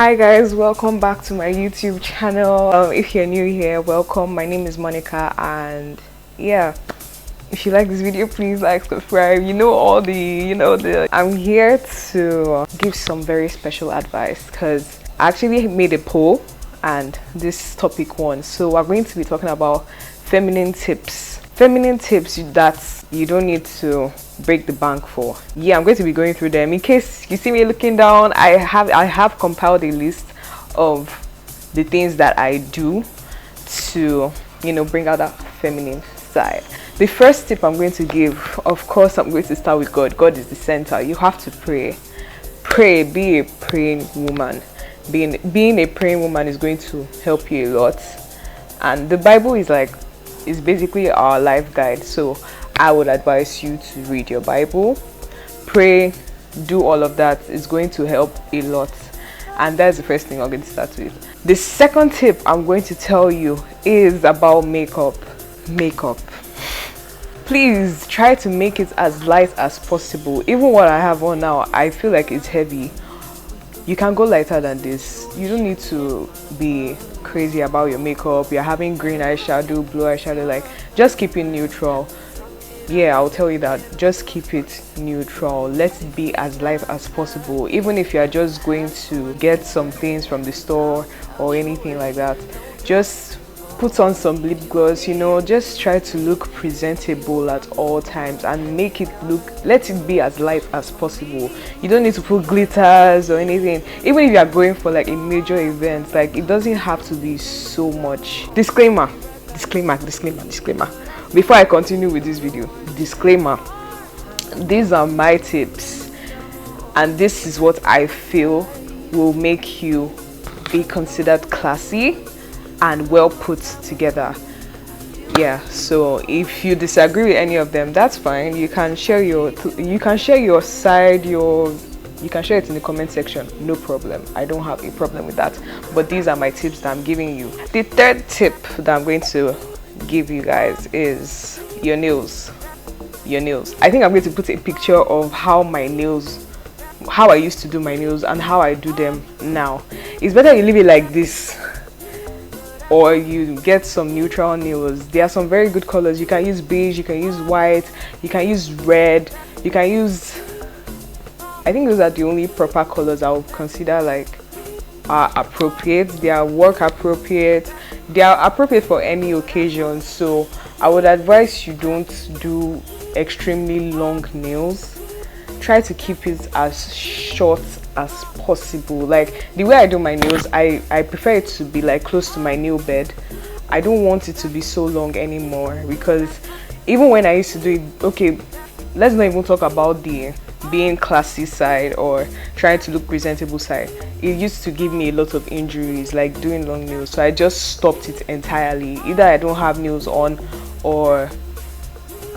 Hi guys, welcome back to my YouTube channel. If you're new here, welcome. My name is Monica, and yeah, if you like this video, please like, subscribe. I'm here to give some very special advice because I actually made a poll and this topic won. So we're going to be talking about feminine tips that you don't need to break the bank for. Yeah, I'm going to be going through them. In case you see me looking down, I have compiled a list of the things that I do to bring out that feminine side. The first tip I'm going to give, of course, I'm going to start with God. God is the center. You have to pray. Be a praying woman. Being a praying woman is going to help you a lot, and the Bible is basically our life guide. So I would advise you to read your Bible, pray, do all of that. It's going to help a lot, and that's the first thing I'm going to start with. The second tip I'm going to tell you is about makeup. Please try to make it as light as possible. Even what I have on now, I feel like it's heavy. You can go lighter than this. You don't need to be crazy about your makeup. You're having green eyeshadow, blue eyeshadow, just keep it neutral. Yeah, I'll tell you that. Just keep it neutral. Let it be as light as possible. Even if you're just going to get some things from the store or anything like that, just put on some lip gloss, just try to look presentable at all times and let it be as light as possible. You don't need to put glitters or anything. Even if you are going for a major event, it doesn't have to be so much. Disclaimer. Before I continue with this video, disclaimer. These are my tips, and this is what I feel will make you be considered classy and well put together. Yeah, so if you disagree with any of them, that's fine. You can share your side, you can share it in the comment section. No problem. I don't have a problem with that. But these are my tips that I'm giving you. The third tip that I'm going to give you guys is your nails. I think I'm going to put a picture of how I used to do my nails and how I do them now. It's better you leave it like this, or you get some neutral nails. There are some very good colors. You can use beige, you can use white, you can use red, you can use, I think those are the only proper colors I would consider are appropriate. They are work appropriate. They are appropriate for any occasion. So I would advise you don't do extremely long nails. Try to keep it as short as possible. The way I do my nails, I prefer it to be close to my nail bed. I don't want it to be so long anymore, because even when I used to do it, okay, let's not even talk about the being classy side or trying to look presentable side. It used to give me a lot of injuries, doing long nails, so I just stopped it entirely. Either I don't have nails on or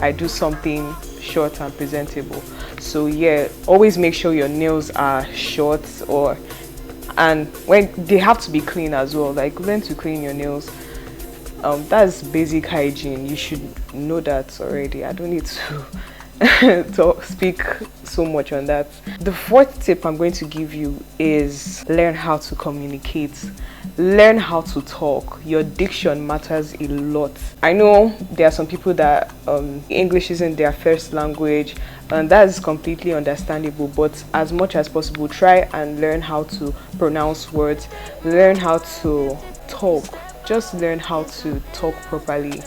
I do something short and presentable. So yeah, always make sure your nails are short, and when they have to be clean as well. Learn to clean your nails. That's basic hygiene. You should know that already. I don't need to speak so much on that. The fourth tip I'm going to give you is learn how to communicate. Learn how to talk. Your diction matters a lot. I know there are some people that English isn't their first language, and that is completely understandable, but as much as possible, try and learn how to pronounce words. Learn how to talk. Just learn how to talk properly.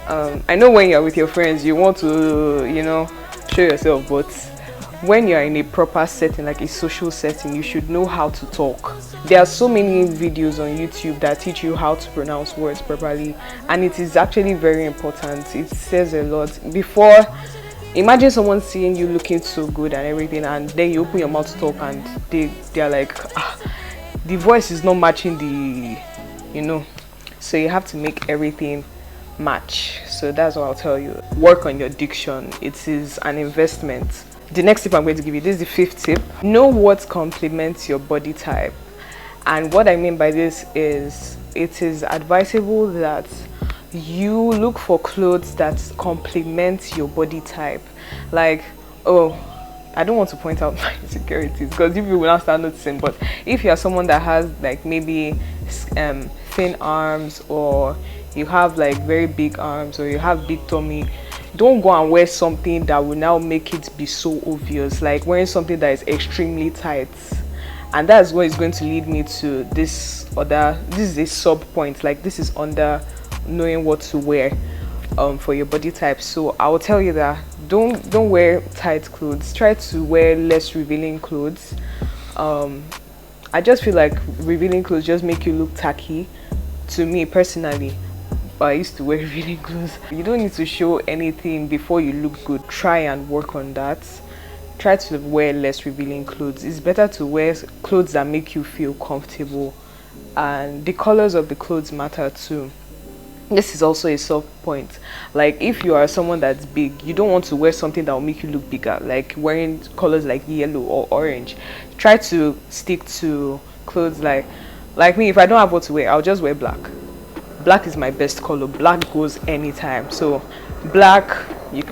I know when you're with your friends, you want to, show yourself, but when you're in a proper setting, a social setting, you should know how to talk. There are so many videos on YouTube that teach you how to pronounce words properly, and it is actually very important. It says a lot. Imagine someone seeing you looking so good and everything, and then you open your mouth to talk and they're like, the voice is not matching so you have to make everything match. So that's what I'll tell you. Work on your diction. It is an investment. The next tip I'm going to give you, this is the fifth tip. Know what complements your body type. And what I mean by this is, it is advisable that you look for clothes that complement your body type. I don't want to point out my insecurities because if you will not start noticing, but if you are someone that has like maybe thin arms, or you have like very big arms, or you have big tummy, don't go and wear something that will now make it be so obvious, like wearing something that is extremely tight. And that's what is going to lead me to this is a sub point, like this is under knowing what to wear for your body type. So I will tell you that don't wear tight clothes, try to wear less revealing clothes. I just feel like revealing clothes just make you look tacky, to me personally. But I used to wear revealing clothes. You don't need to show anything before you look good. Try and work on that. Try to wear less revealing clothes. It's better to wear clothes that make you feel comfortable, and the colors of the clothes matter too. This is also a soft point. Like if you are someone that's big, you don't want to wear something that will make you look bigger, like wearing colors like yellow or orange. Try to stick to clothes like me. If I don't have what to wear, I'll just wear black. Black is my best color. Black goes anytime. So black, you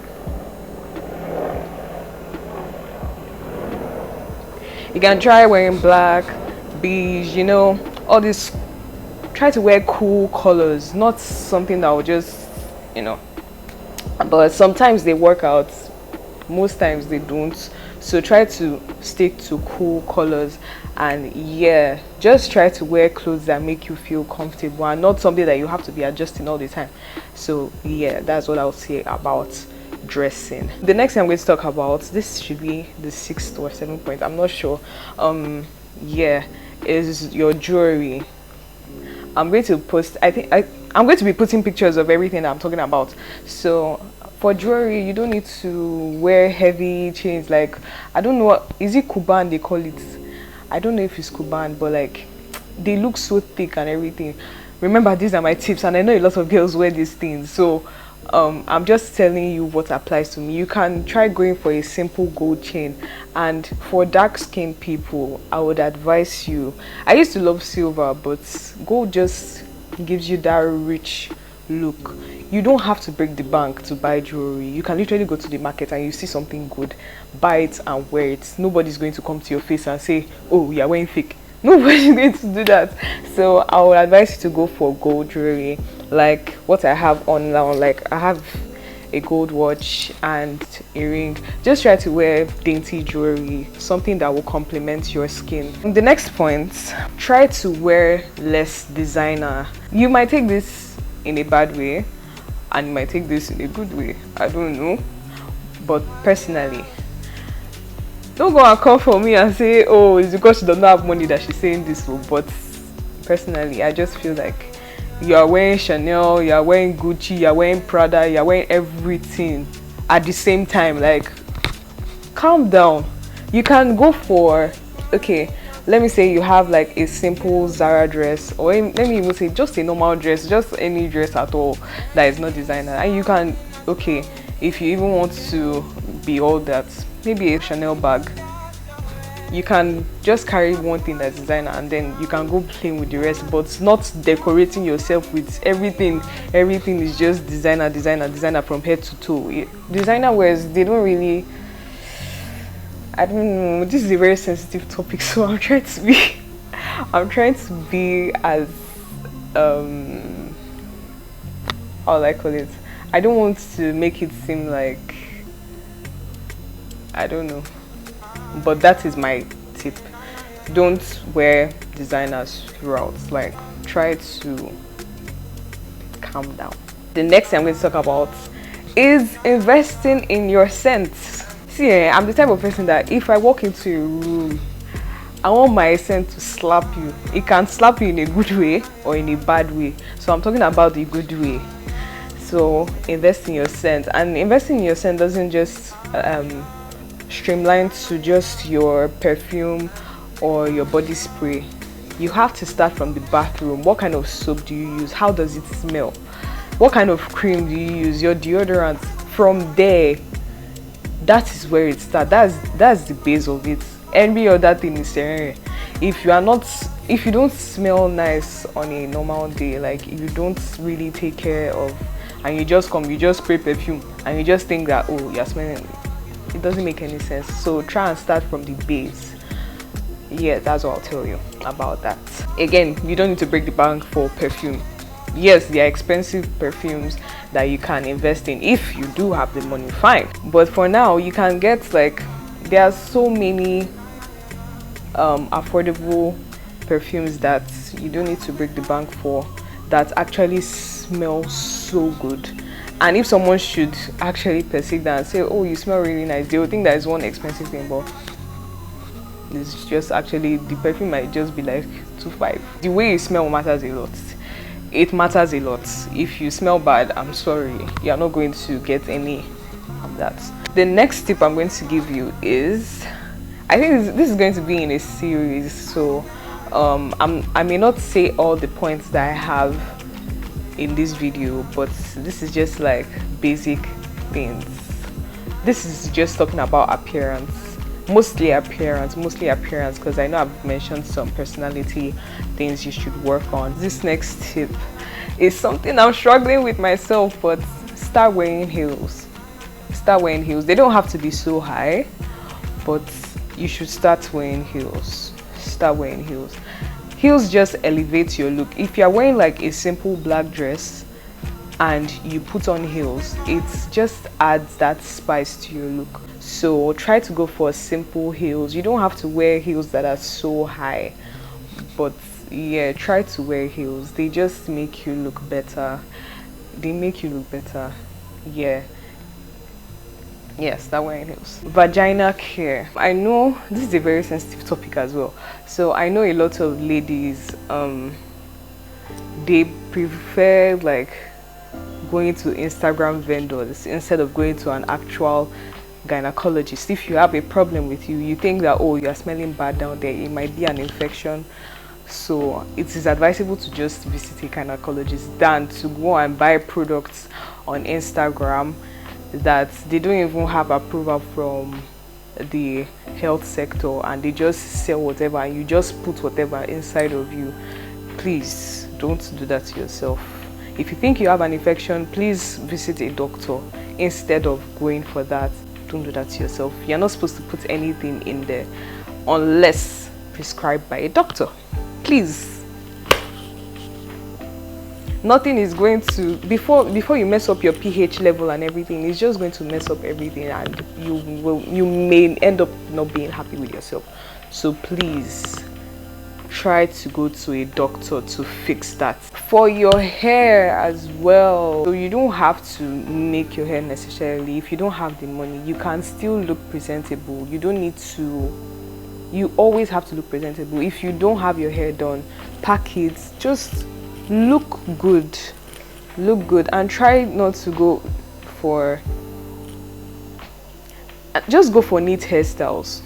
can try wearing black, beige, all this. Try to wear cool colors, not something that will just, but sometimes they work out, most times they don't. So try to stick to cool colors, and yeah, just try to wear clothes that make you feel comfortable and not something that you have to be adjusting all the time. So yeah, that's what I would say about dressing. The next thing I'm going to talk about, this should be the 6th or 7th point, I'm not sure, is your jewelry. I'm going to post, I'm going to be putting pictures of everything that I'm talking about. So for jewelry, you don't need to wear heavy chains. Like, I don't know, is it Kuban they call it? I don't know if it's Kuban, but like they look so thick and everything. Remember, these are my tips, and I know a lot of girls wear these things. So I'm just telling you what applies to me. You can try going for a simple gold chain, and for dark skinned people, I would advise you, I used to love silver, but gold just gives you that rich look. You don't have to break the bank to buy jewelry. You can literally go to the market and you see something good, buy it and wear it. Nobody's going to come to your face and say, oh, you're wearing fake. Nobody's going to do that. So I would advise you to go for gold jewelry, like what I have on now. Like I have a gold watch and a ring. Just try to wear dainty jewelry, something that will complement your skin. The next point, try to wear less designer. You might take this in a bad way and you might take this in a good way, I don't know, but personally, don't go and come for me and say, oh, it's because she does not have money that she's saying this. But personally, I just feel like you are wearing Chanel, you are wearing Gucci, you are wearing Prada, you are wearing everything at the same time. Like, calm down. You can go for, okay, let me say you have like a simple Zara dress, or let me even say just a normal dress, just any dress at all that is not designer, and you can, okay, if you even want to be all that, maybe a Chanel bag, you can just carry one thing that's designer and then you can go plain with the rest, but not decorating yourself with everything is just designer from head to toe. Designer wears, they don't really, I don't know, this is a very sensitive topic, so I'm trying to be as how will I call it, I don't want to make it seem like, I don't know, but that is my tip. Don't wear designers throughout. Like, try to calm down. The next thing I'm going to talk about is investing in your scent. See, I'm the type of person that if I walk into a room, I want my scent to slap you. It can slap you in a good way or in a bad way. So I'm talking about the good way. So invest in your scent, and investing in your scent doesn't just streamline to just your perfume or your body spray. You have to start from the bathroom. What kind of soap do you use? How does it smell? What kind of cream do you use? Your deodorant. From there, that is where it starts. That's the base of it. Every other thing is if you don't smell nice on a normal day, like if you don't really take care of, and you just spray perfume and you just think that, oh, you're smelling, It doesn't make any sense. So try and start from the base. Yeah, that's what I'll tell you about that. Again, you don't need to break the bank for perfume. Yes, there are expensive perfumes that you can invest in if you do have the money, fine. But for now, you can get, like, there are so many affordable perfumes that you don't need to break the bank for, that actually smell so good. And if someone should actually perceive that and say, oh, you smell really nice, they will think that is one expensive thing, but it's just actually, the perfume might just be like 2.5. The way you smell matters a lot. It matters a lot. If you smell bad, I'm sorry, you're not going to get any of that. The next tip I'm going to give you is, I think this is going to be in a series, so I may not say all the points that I have in this video, but this is just like basic things. This is just talking about appearance, mostly appearance, because I know I've mentioned some personality things you should work on. This next tip is something I'm struggling with myself, but start wearing heels. Start wearing heels. They don't have to be so high, but you should start wearing heels. Start wearing heels. Heels just elevate your look. If you're wearing like a simple black dress and you put on heels, it just adds that spice to your look. So try to go for simple heels. You don't have to wear heels that are so high, but yeah, try to wear heels. They just make you look better. They make you look better. Yeah. Yes, start wearing heels. Vagina care. I know this is a very sensitive topic as well. So I know a lot of ladies, they prefer like going to Instagram vendors instead of going to an actual gynecologist. If you have a problem with you think that, oh, you are smelling bad down there, it might be an infection. So it is advisable to just visit a gynecologist than to go and buy products on Instagram that they don't even have approval from the health sector, and they just sell whatever and you just put whatever inside of you. Please don't do that to yourself. If you think you have an infection, please visit a doctor instead of going for that. Don't do that to yourself. You're not supposed to put anything in there unless prescribed by a doctor. Please. Nothing is going to, before you mess up your pH level and everything, it's just going to mess up everything, and you may end up not being happy with yourself. So please try to go to a doctor to fix that. For your hair as well, so you don't have to make your hair necessarily. If you don't have the money, you can still look presentable. You don't need to, you always have to look presentable. If you don't have your hair done, pack it, just look good, and try not to go for, just go for neat hairstyles.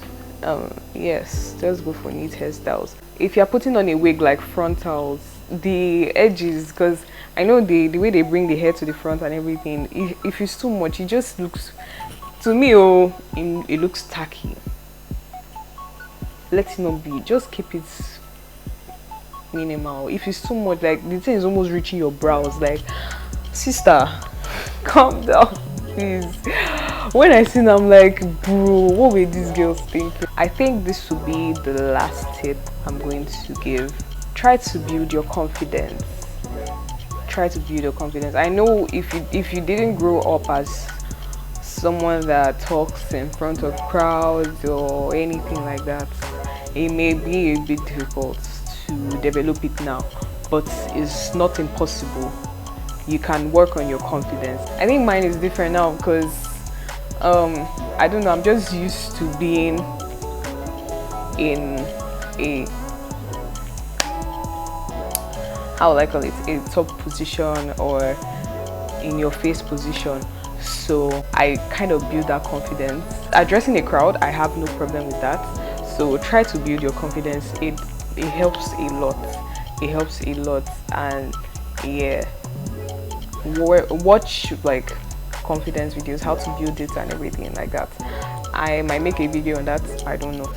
Yes, just go for neat hairstyles. If you're putting on a wig, like frontals, the edges, because I know the way they bring the hair to the front and everything, if it's too much, it just looks, to me, it looks tacky. Let it not be. Just keep it minimal. If it's too much, like the thing is almost reaching your brows, like, sister, calm down, please. When I see them, I'm like, bro, what were these girls thinking? I think this will be the last tip I'm going to give. Try to build your confidence. Try to build your confidence. I know if you didn't grow up as someone that talks in front of crowds or anything like that, it may be a bit difficult to develop it now, but it's not impossible. You can work on your confidence. I think mine is different now because I don't know, I'm just used to being in a, how would I call it, a top position or in your face position. So I kind of build that confidence. Addressing a crowd, I have no problem with that. So try to build your confidence. It helps a lot. It helps a lot. And yeah, watch like confidence videos, how to build it and everything like that. I might make a video on that, I don't know.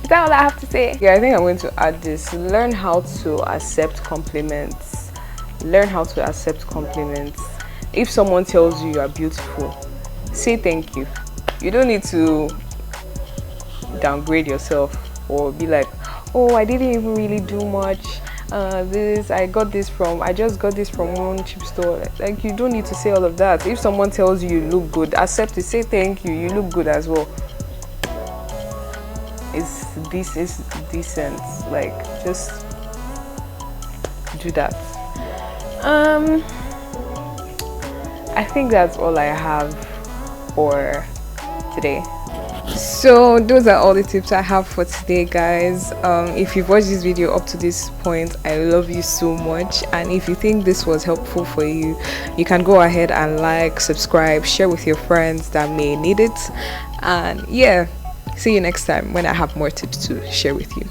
Is that all I have to say? Yeah, I think I'm going to add this. Learn how to accept compliments. Learn how to accept compliments. if someone tells you you are beautiful, say thank you. You don't need to downgrade yourself or be like, oh, I didn't even really do much. I just got this from one cheap store. Like, you don't need to say all of that. If someone tells you you look good, accept it, say thank you, you look good as well. This is decent. Like, just do that. I think that's all I have for today. So those are all the tips I have for today, guys. If you've watched this video up to this point, I love you so much. And if you think this was helpful for you, you can go ahead and like, subscribe, share with your friends that may need it. And yeah, see you next time when I have more tips to share with you.